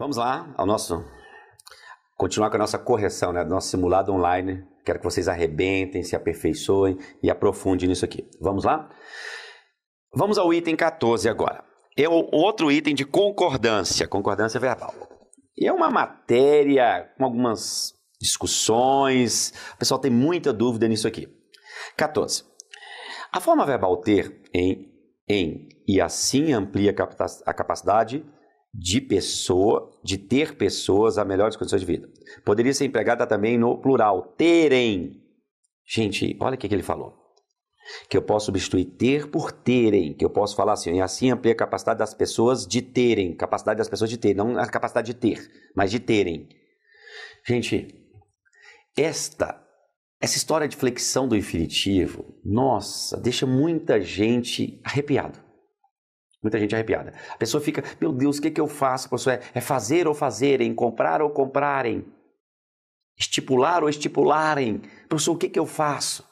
Vamos lá ao nosso continuar com a nossa correção, né, do nosso simulado online. Quero que vocês arrebentem, se aperfeiçoem e aprofundem nisso aqui. Vamos lá? Vamos ao item 14 agora. É o outro item de concordância verbal. E é uma matéria com algumas discussões, o pessoal tem muita dúvida nisso aqui. 14. A forma verbal ter em e assim amplia a capacidade de ter pessoas a melhores condições de vida. Poderia ser empregada também no plural, terem. Gente, olha o que ele falou. Que eu posso substituir ter por terem, que eu posso falar assim, e assim amplia a capacidade das pessoas de terem, não a capacidade de ter, mas de terem. Gente, essa história de flexão do infinitivo, nossa, deixa muita gente arrepiada. Muita gente arrepiada. A pessoa fica, meu Deus, o que eu faço, professor? É fazer ou fazerem, comprar ou comprarem, estipular ou estipularem. Professor, o que eu faço?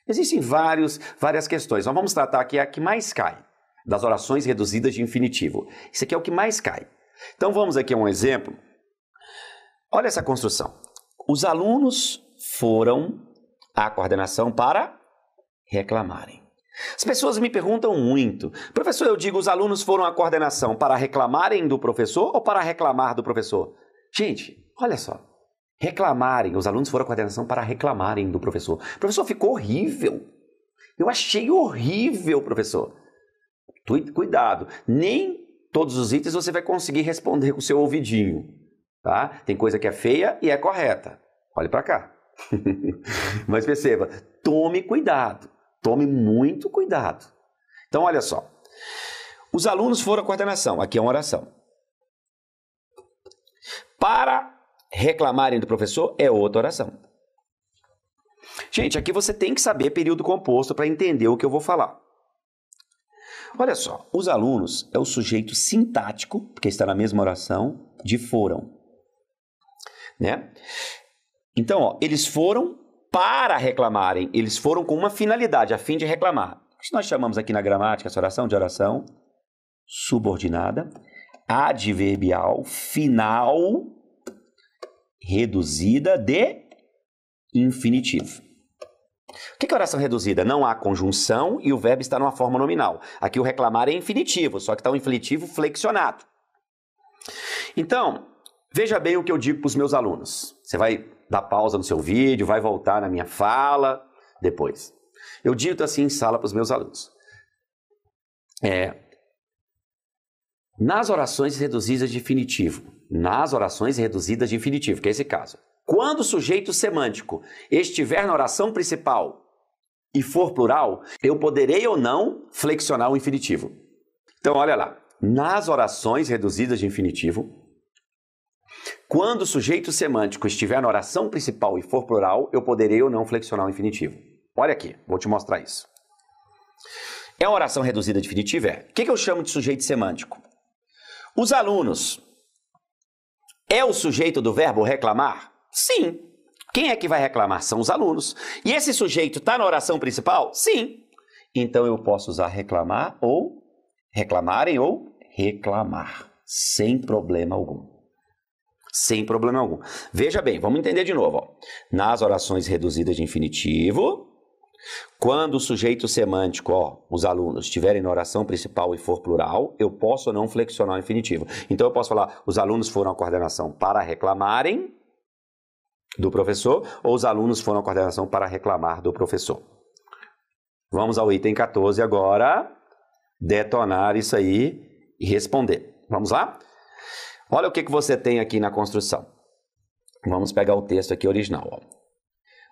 Existem várias questões. Nós vamos tratar aqui a que mais cai, das orações reduzidas de infinitivo. Isso aqui é o que mais cai. Então vamos aqui a um exemplo. Olha essa construção. Os alunos foram à coordenação para reclamarem. As pessoas me perguntam muito, professor, eu digo, os alunos foram à coordenação para reclamarem do professor ou para reclamar do professor? Gente, olha só, reclamarem, os alunos foram à coordenação para reclamarem do professor. O professor ficou horrível, eu achei horrível, professor. Cuidado, nem todos os itens você vai conseguir responder com o seu ouvidinho, tá? Tem coisa que é feia e é correta, olhe para cá. Mas perceba, tome cuidado. Tome muito cuidado. Então, olha só. Os alunos foram à coordenação. Aqui é uma oração. Para reclamarem do professor é outra oração. Gente, aqui você tem que saber período composto para entender o que eu vou falar. Olha só. Os alunos é o sujeito sintático, porque está na mesma oração, de foram. Né? Então, ó, eles foram para reclamarem, eles foram com uma finalidade, a fim de reclamar. O que nós chamamos aqui na gramática, essa oração de oração subordinada, adverbial, final, reduzida de infinitivo. O que é oração reduzida? Não há conjunção e o verbo está numa forma nominal. Aqui o reclamar é infinitivo, só que está um infinitivo flexionado. Então, veja bem o que eu digo para os meus alunos. Você vai dar pausa no seu vídeo, vai voltar na minha fala depois. Eu dito assim em sala para os meus alunos. Nas orações reduzidas de infinitivo, que é esse caso, quando o sujeito semântico estiver na oração principal e for plural, eu poderei ou não flexionar o infinitivo. Então, olha lá. Nas orações reduzidas de infinitivo, quando o sujeito semântico estiver na oração principal e for plural, eu poderei ou não flexionar o infinitivo. Olha aqui, vou te mostrar isso. É uma oração reduzida de infinitivo? O que eu chamo de sujeito semântico? Os alunos é o sujeito do verbo reclamar? Sim. Quem é que vai reclamar? São os alunos. E esse sujeito está na oração principal? Sim. Então eu posso usar reclamar ou reclamarem ou reclamar, sem problema algum. Sem problema algum. Veja bem, vamos entender de novo. Ó. Nas orações reduzidas de infinitivo, quando o sujeito semântico, os alunos, estiverem na oração principal e for plural, eu posso ou não flexionar o infinitivo. Então eu posso falar, os alunos foram à coordenação para reclamarem do professor, ou os alunos foram à coordenação para reclamar do professor. Vamos ao item 14 agora, detonar isso aí e responder. Vamos lá? Olha o que você tem aqui na construção. Vamos pegar o texto aqui original.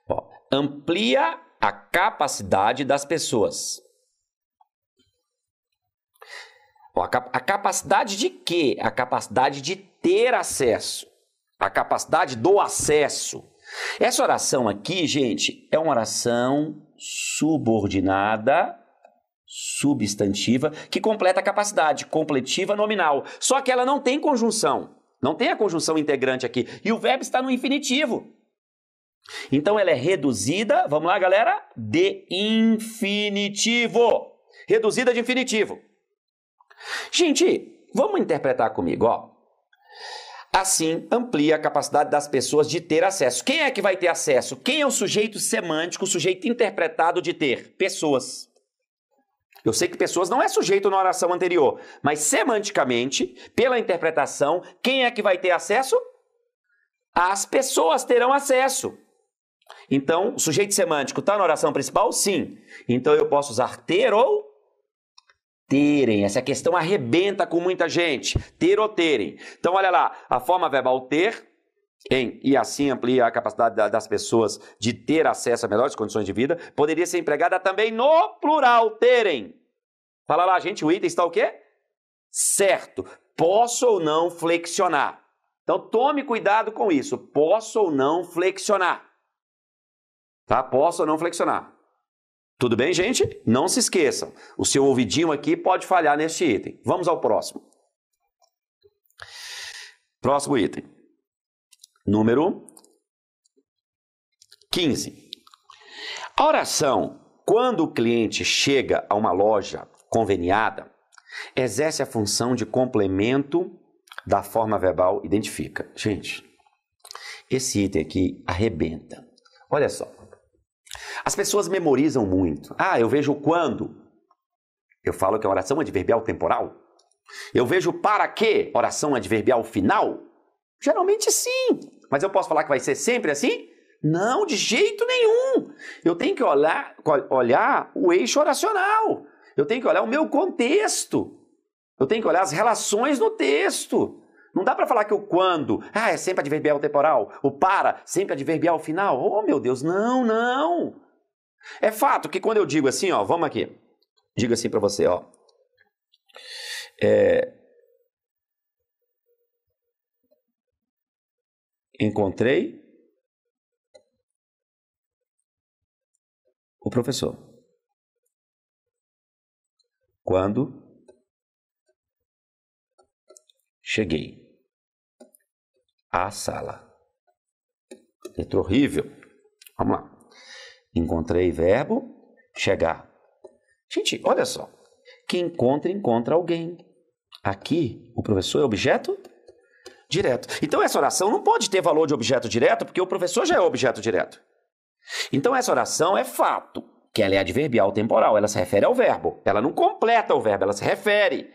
Ó, amplia a capacidade das pessoas. Ó, a capacidade de quê? A capacidade de ter acesso. A capacidade do acesso. Essa oração aqui, gente, é uma oração subordinada, substantiva, que completa a capacidade, completiva nominal. Só que ela não tem conjunção. Não tem a conjunção integrante aqui. E o verbo está no infinitivo. Então ela é reduzida, vamos lá, galera, de infinitivo. Reduzida de infinitivo. Gente, vamos interpretar comigo, ó. Assim, amplia a capacidade das pessoas de ter acesso. Quem é que vai ter acesso? Quem é o sujeito semântico, o sujeito interpretado de ter? Pessoas. Eu sei que pessoas não é sujeito na oração anterior, mas semanticamente, pela interpretação, quem é que vai ter acesso? As pessoas terão acesso. Então, o sujeito semântico está na oração principal? Sim. Então, eu posso usar ter ou terem. Essa questão arrebenta com muita gente. Ter ou terem. Então, olha lá, a forma verbal ter, e assim amplia a capacidade das pessoas de ter acesso a melhores condições de vida, poderia ser empregada também no plural, terem. Fala lá, gente, o item está o quê? Certo. Posso ou não flexionar. Então, tome cuidado com isso. Posso ou não flexionar. Tá? Posso ou não flexionar. Tudo bem, gente? Não se esqueçam. O seu ouvidinho aqui pode falhar neste item. Vamos ao próximo. Próximo item. Número 15. A oração, quando o cliente chega a uma loja conveniada, exerce a função de complemento da forma verbal identifica. Gente, esse item aqui arrebenta. Olha só. As pessoas memorizam muito. Ah, eu vejo quando. Eu falo que é oração adverbial temporal. Eu vejo para quê? Oração adverbial final. Geralmente sim. Mas eu posso falar que vai ser sempre assim? Não, de jeito nenhum. Eu tenho que olhar o eixo oracional. Eu tenho que olhar o meu contexto. Eu tenho que olhar as relações no texto. Não dá para falar que o quando, é sempre adverbial temporal. O para, sempre adverbial final. Oh, meu Deus, não, não. É fato que quando eu digo assim, ó, vamos aqui. Digo assim para você, ó. Encontrei o professor. Quando cheguei à sala. Letra horrível. Vamos lá. Encontrei verbo chegar. Gente, olha só. Quem encontra, encontra alguém. Aqui, o professor é objeto direto. Então, essa oração não pode ter valor de objeto direto, porque o professor já é objeto direto. Então, essa oração é fato, que ela é adverbial temporal. Ela se refere ao verbo. Ela não completa o verbo, ela se refere.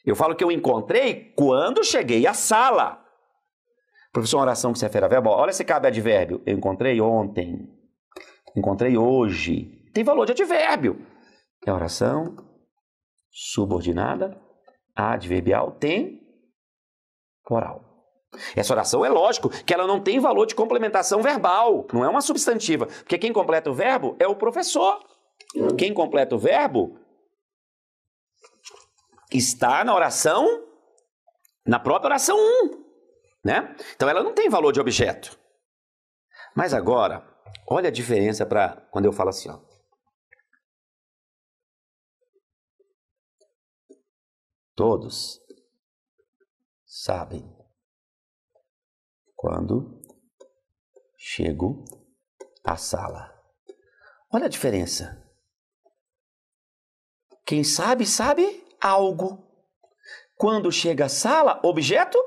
Eu falo que eu encontrei quando cheguei à sala. Professor, uma oração que se refere a verbo. Olha se cabe advérbio. Eu encontrei ontem. Encontrei hoje. Tem valor de advérbio. É oração subordinada, adverbial, temporal. Essa oração é lógico que ela não tem valor de complementação verbal. Não é uma substantiva. Porque quem completa o verbo é o professor. Quem completa o verbo está na oração, na própria oração 1. Né? Então ela não tem valor de objeto. Mas agora, olha a diferença para quando eu falo assim, ó. Todos sabem quando chego à sala. Olha a diferença. Quem sabe, sabe algo. Quando chega à sala, objeto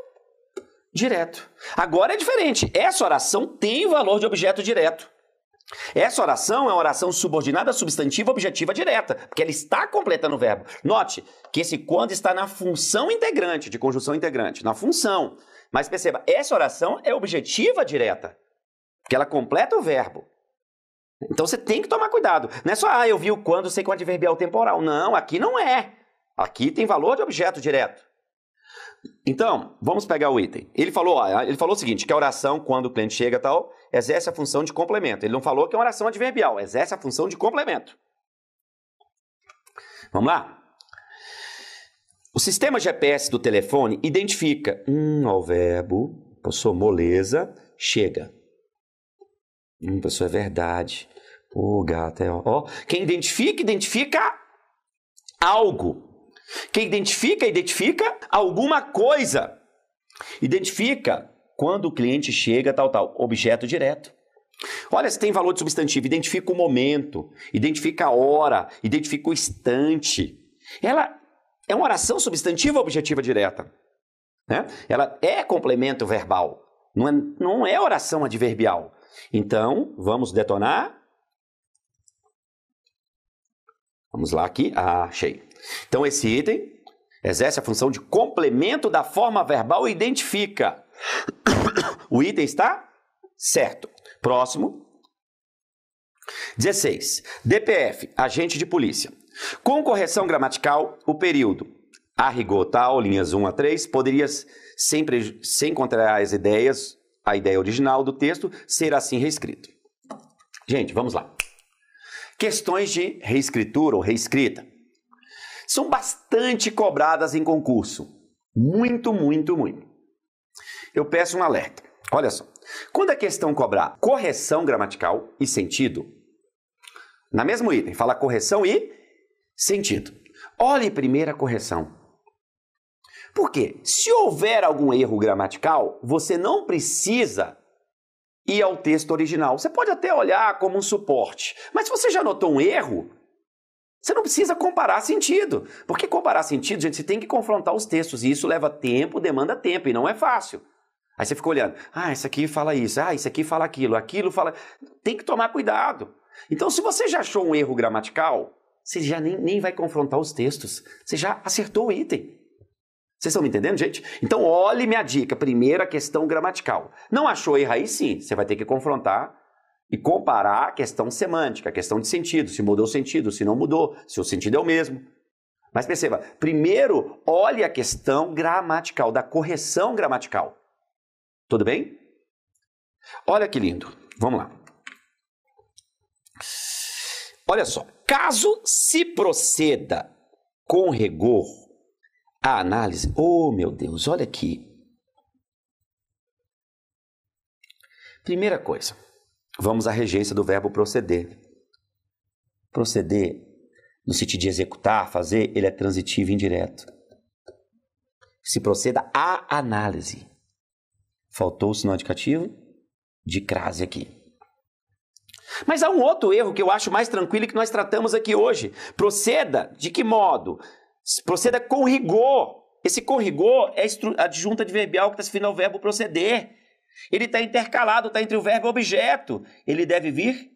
direto. Agora é diferente. Essa oração tem valor de objeto direto. Essa oração é uma oração subordinada substantiva objetiva direta, porque ela está completando o verbo. Note que esse quando está na função integrante, de conjunção integrante, na função. Mas perceba, essa oração é objetiva direta, porque ela completa o verbo. Então você tem que tomar cuidado. Não é só, eu vi o quando, sei com adverbial temporal. Não, aqui não é. Aqui tem valor de objeto direto. Então, vamos pegar o item. Ele falou o seguinte, que a oração, quando o cliente chega tal, exerce a função de complemento. Ele não falou que é uma oração adverbial, exerce a função de complemento. Vamos lá? O sistema GPS do telefone identifica o verbo, pessoa moleza, chega. Pessoa é verdade. Gato é ó. Quem identifica algo. Quem identifica alguma coisa. Identifica quando o cliente chega, tal, objeto direto. Olha se tem valor de substantivo, identifica o momento, identifica a hora, identifica o instante. Ela é uma oração substantiva objetiva direta. né? Ela é complemento verbal, não é oração adverbial. Então, vamos detonar. Vamos lá aqui. Ah, achei. Então, esse item exerce a função de complemento da forma verbal e identifica. O item está certo. Próximo. 16. DPF, agente de polícia. Com correção gramatical, o período a rigor tal, linhas 1 a 3, poderia, sempre, sem contrariar as ideias, a ideia original do texto, ser assim reescrito. Gente, vamos lá. Questões de reescritura ou reescrita são bastante cobradas em concurso. Muito, muito, muito. Eu peço um alerta. Olha só. Quando a questão cobrar correção gramatical e sentido, na mesmo item, fala correção e sentido. Olhe primeiro a correção. Por quê? Se houver algum erro gramatical, você não precisa ir ao texto original. Você pode até olhar como um suporte. Mas se você já notou um erro, você não precisa comparar sentido. Porque comparar sentido, gente, você tem que confrontar os textos. E isso leva tempo, demanda tempo, e não é fácil. Aí você fica olhando. Ah, isso aqui fala isso. Ah, isso aqui fala aquilo. Aquilo fala... Tem que tomar cuidado. Então, se você já achou um erro gramatical, você já nem vai confrontar os textos. Você já acertou o item. Vocês estão me entendendo, gente? Então, olhe minha dica. Primeiro, a questão gramatical. Não achou erro aí, sim. Você vai ter que confrontar e comparar a questão semântica, a questão de sentido. Se mudou o sentido, se não mudou, se o sentido é o mesmo. Mas perceba, primeiro, olhe a questão gramatical, da correção gramatical. Tudo bem? Olha que lindo. Vamos lá. Olha só. Caso se proceda com rigor a análise... Oh, meu Deus, olha aqui. Primeira coisa, vamos à regência do verbo proceder. Proceder, no sentido de executar, fazer, ele é transitivo e indireto. Se proceda à análise. Faltou o sinal indicativo de crase aqui. Mas há um outro erro que eu acho mais tranquilo e que nós tratamos aqui hoje. Proceda de que modo? Proceda com rigor. Esse com rigor é a adjunta adverbial que está se referindo ao verbo proceder. Ele está intercalado, está entre o verbo e o objeto. Ele deve vir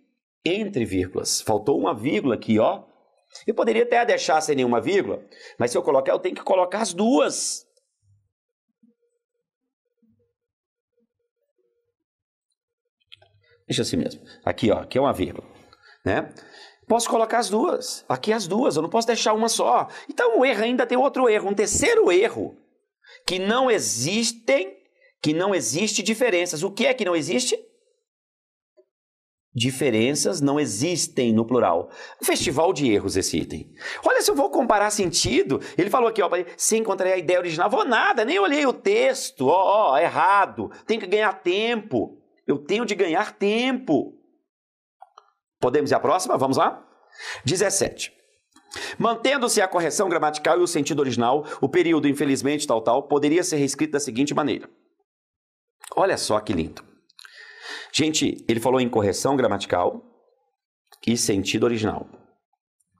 entre vírgulas. Faltou uma vírgula aqui, ó. Eu poderia até deixar sem nenhuma vírgula, mas se eu colocar, eu tenho que colocar as duas. Deixa assim mesmo. Aqui, ó, aqui é uma vírgula, né? Posso colocar as duas. Aqui as duas, eu não posso deixar uma só. Então o erro ainda tem outro erro, um terceiro erro, que não existe diferenças. O que é que não existe? Diferenças não existem no plural. Um festival de erros esse item. Olha, se eu vou comparar sentido, ele falou aqui, ó, se encontrei a ideia original, vou nada, nem olhei o texto, ó, errado, tenho que ganhar tempo. Eu tenho de ganhar tempo. Podemos ir à próxima? Vamos lá? 17. Mantendo-se a correção gramatical e o sentido original, o período, infelizmente, tal, poderia ser reescrito da seguinte maneira. Olha só que lindo. Gente, ele falou em correção gramatical e sentido original.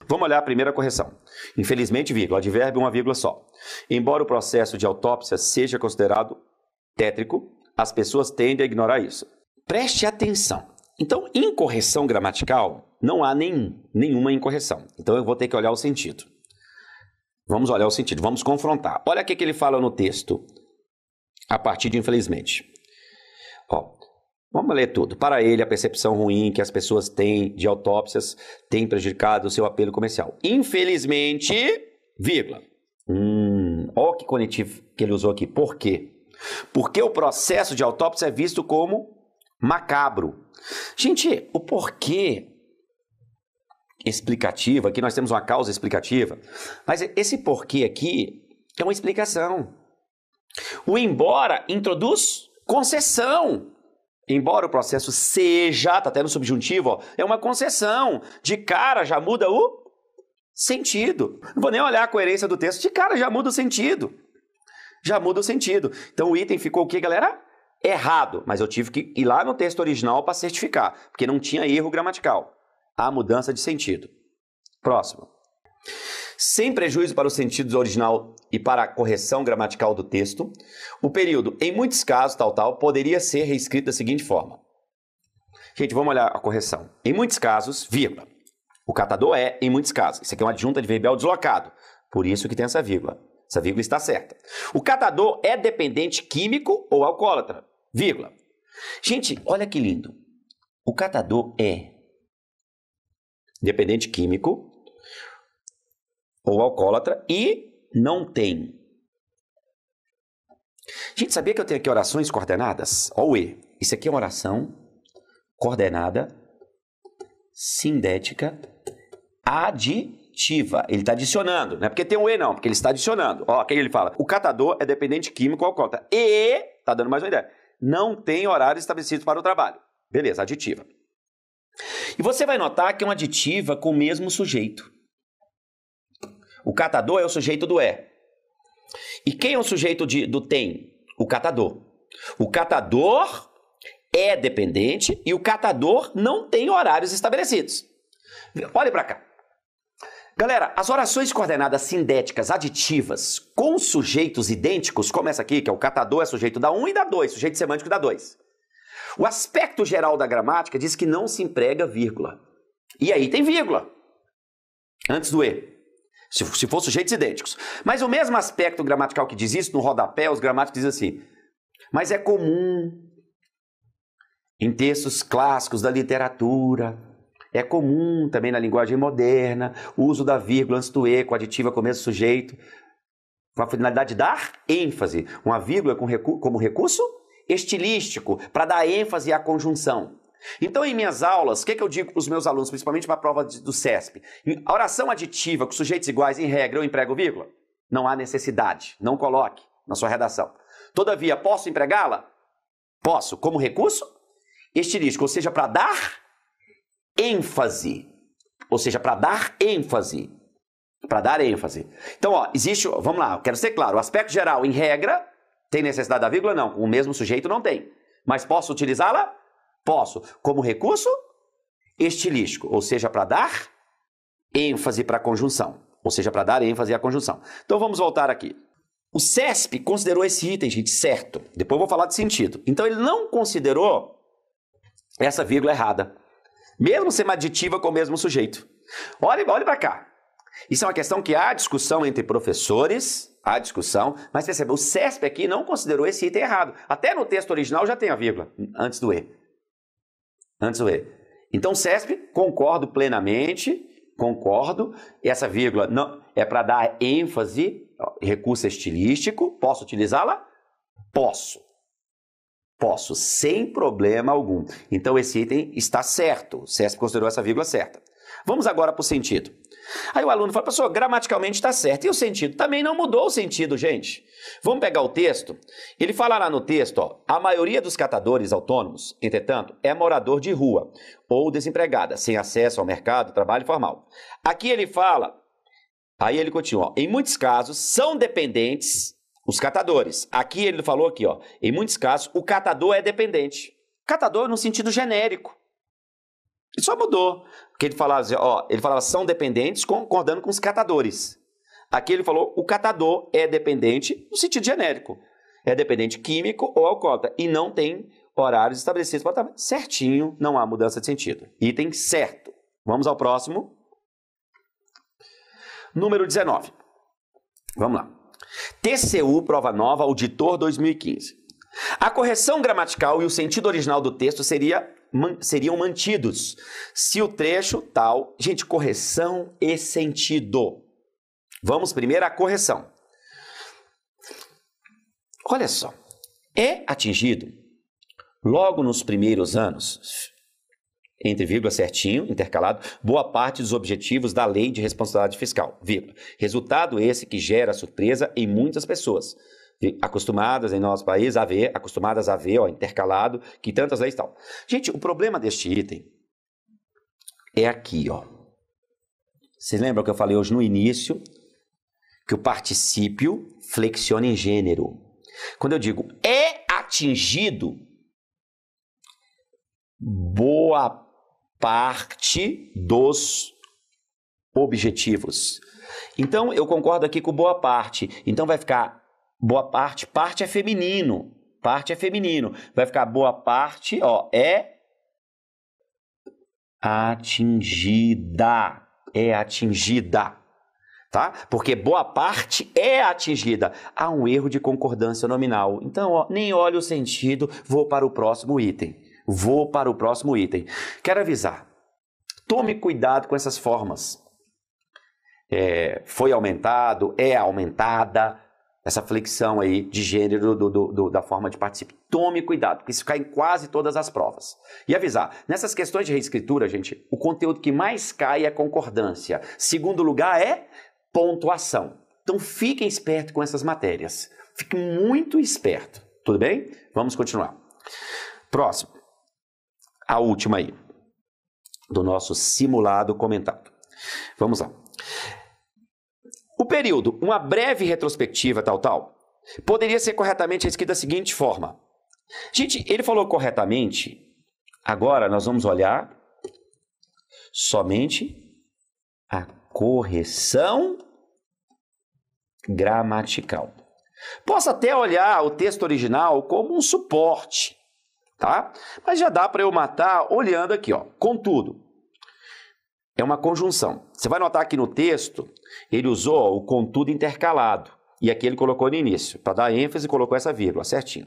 Vamos olhar a primeira correção. Infelizmente, vírgula, advérbio, uma vírgula só. Embora o processo de autópsia seja considerado tétrico, as pessoas tendem a ignorar isso. Preste atenção. Então, incorreção gramatical, não há nenhuma incorreção. Então, eu vou ter que olhar o sentido. Vamos olhar o sentido, vamos confrontar. Olha o que ele fala no texto, a partir de infelizmente. Ó, vamos ler tudo. Para ele, a percepção ruim que as pessoas têm de autópsias tem prejudicado o seu apelo comercial. Infelizmente, vírgula. Olha que conectivo que ele usou aqui. Por quê? Porque o processo de autópsia é visto como macabro. Gente, o porquê explicativo, aqui nós temos uma causa explicativa, mas esse porquê aqui é uma explicação. O embora introduz concessão. Embora o processo seja, está até no subjuntivo, ó, é uma concessão. De cara já muda o sentido. Não vou nem olhar a coerência do texto, de cara já muda o sentido. Já muda o sentido. Então o item ficou o quê, galera? Errado. Mas eu tive que ir lá no texto original para certificar, porque não tinha erro gramatical. Há mudança de sentido. Próximo. sem prejuízo para o sentido original e para a correção gramatical do texto, o período, em muitos casos, poderia ser reescrito da seguinte forma. Gente, vamos olhar a correção. Em muitos casos, vírgula. O catador é, em muitos casos. Isso aqui é uma adjunta adverbial deslocado. Por isso que tem essa vírgula. Essa vírgula está certa. O catador é dependente químico ou alcoólatra. Vírgula. Gente, olha que lindo. O catador é dependente químico ou alcoólatra e não tem. Gente, sabia que eu tenho aqui orações coordenadas? Olha o E. Isso aqui é uma oração coordenada, sindética, aditiva. Ele está adicionando, não é porque tem um E não, porque ele está adicionando. Ó, aqui ele fala, o catador é dependente químico ou alcoólatra. E, tá dando mais uma ideia, não tem horário estabelecido para o trabalho. Beleza, aditiva. E você vai notar que é uma aditiva com o mesmo sujeito. O catador é o sujeito do é. E quem é o sujeito do tem? O catador. O catador é dependente e o catador não tem horários estabelecidos. Olhe para cá. Galera, as orações coordenadas sindéticas aditivas com sujeitos idênticos, como essa aqui, que é o catador é sujeito da 1 e da 2, sujeito semântico da 2. O aspecto geral da gramática diz que não se emprega vírgula. E aí tem vírgula antes do E. Se for sujeitos idênticos. Mas o mesmo aspecto gramatical que diz isso, no rodapé, os gramáticos dizem assim, mas é comum em textos clássicos da literatura, é comum também na linguagem moderna, o uso da vírgula antes do E, com aditiva com o mesmo sujeito, com a finalidade de dar ênfase. Uma vírgula como recurso estilístico, para dar ênfase à conjunção. Então, em minhas aulas, o que eu digo para os meus alunos, principalmente para a prova do CESP? A oração aditiva com sujeitos iguais, em regra, eu emprego vírgula? Não há necessidade, não coloque na sua redação. Todavia, posso empregá-la? Posso, como recurso estilístico, ou seja, para dar ênfase. Ou seja, para dar ênfase. Para dar ênfase. Então, ó, existe, vamos lá, eu quero ser claro, o aspecto geral, em regra, tem necessidade da vírgula? Não, com o mesmo sujeito não tem. Mas posso utilizá-la? Posso. Como recurso estilístico, ou seja, para dar ênfase para a conjunção. Ou seja, para dar ênfase à conjunção. Então, vamos voltar aqui. O CESP considerou esse item, gente, certo. Depois eu vou falar de sentido. Então, ele não considerou essa vírgula errada. Mesmo sendo aditiva com o mesmo sujeito. Olhe para cá. Isso é uma questão que há discussão entre professores, há discussão, mas perceba, o CESP aqui não considerou esse item errado. Até no texto original já tem a vírgula, antes do E. Antes do E. Então, CESP, concordo plenamente, concordo, essa vírgula não, é para dar ênfase, recurso estilístico, posso utilizá-la? Posso. Posso, sem problema algum. Então, esse item está certo. O CESP considerou essa vírgula certa. Vamos agora para o sentido. Aí o aluno fala, professor, gramaticalmente está certo. E o sentido? Também não mudou o sentido, gente. Vamos pegar o texto. Ele fala lá no texto, ó, a maioria dos catadores autônomos, entretanto, é morador de rua ou desempregada, sem acesso ao mercado, trabalho formal. Aqui ele fala, aí ele continua, ó, em muitos casos são dependentes os catadores. Aqui ele falou aqui, ó, em muitos casos o catador é dependente. Catador no sentido genérico. Ele só mudou. Porque ele falava, ó, ele falava são dependentes concordando com os catadores. Aqui ele falou o catador é dependente no sentido genérico. É dependente químico ou alcoólatra. E não tem horários estabelecidos para trabalho. Certinho, não há mudança de sentido. Item certo. Vamos ao próximo. Número 19. Vamos lá. TCU, prova nova, auditor 2015. A correção gramatical e o sentido original do texto seriam mantidos se o trecho tal... Gente, correção e sentido. Vamos primeiro à correção. Olha só. É atingido, logo nos primeiros anos, entre vírgula certinho, intercalado, boa parte dos objetivos da Lei de Responsabilidade Fiscal, vírgula. Resultado esse que gera surpresa em muitas pessoas, acostumadas em nosso país a ver, ó, intercalado, que tantas leis tal. Gente, o problema deste item é aqui, ó. Vocês lembram que eu falei hoje no início que o particípio flexiona em gênero. Quando eu digo é atingido, boa parte dos objetivos. Então, eu concordo aqui com boa parte. Então, vai ficar boa parte, parte é feminino. Parte é feminino. Vai ficar boa parte, ó, é atingida. É atingida. Tá? Porque boa parte é atingida. Há um erro de concordância nominal. Então, ó, nem olho o sentido, vou para o próximo item. Quero avisar. Tome cuidado com essas formas. Foi aumentado, é aumentada, essa flexão aí de gênero da forma de participe. Tome cuidado, porque isso cai em quase todas as provas. E avisar, nessas questões de reescritura, gente, o conteúdo que mais cai é concordância. Segundo lugar é pontuação. Então fiquem espertos com essas matérias. Fiquem muito esperto. Tudo bem? Vamos continuar. Próximo. A última aí. Do nosso simulado comentado. Vamos lá. O período, uma breve retrospectiva, poderia ser corretamente escrito da seguinte forma. Gente, ele falou corretamente. Agora nós vamos olhar somente a correção gramatical. Posso até olhar o texto original como um suporte, tá? Mas já dá para eu matar olhando aqui, ó. Contudo, é uma conjunção. Você vai notar que no texto ele usou ó, o contudo intercalado. E aqui ele colocou no início. Para dar ênfase, colocou essa vírgula, certinho.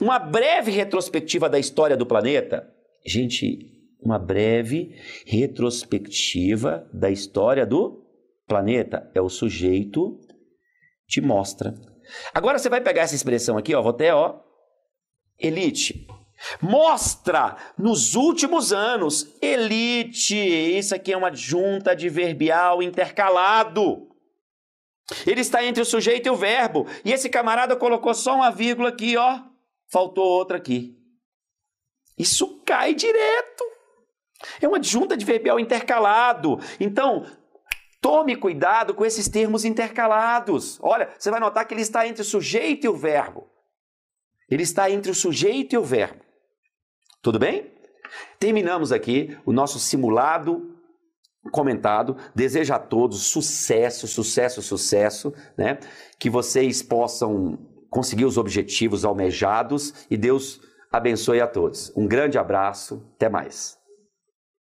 Uma breve retrospectiva da história do planeta. Gente, uma breve retrospectiva da história do planeta. É o sujeito te mostra. Agora você vai pegar essa expressão aqui, ó, vou até, ó, elite. Mostra nos últimos anos. Elite. Isso aqui é uma adjunta adverbial intercalado. Ele está entre o sujeito e o verbo. E esse camarada colocou só uma vírgula aqui, ó. Faltou outra aqui. Isso cai direto. É uma adjunta adverbial intercalado. Então, tome cuidado com esses termos intercalados. Olha, você vai notar que ele está entre o sujeito e o verbo. Ele está entre o sujeito e o verbo. Tudo bem? Terminamos aqui o nosso simulado comentado. Desejo a todos sucesso, né? Que vocês possam conseguir os objetivos almejados e Deus abençoe a todos. Um grande abraço, até mais.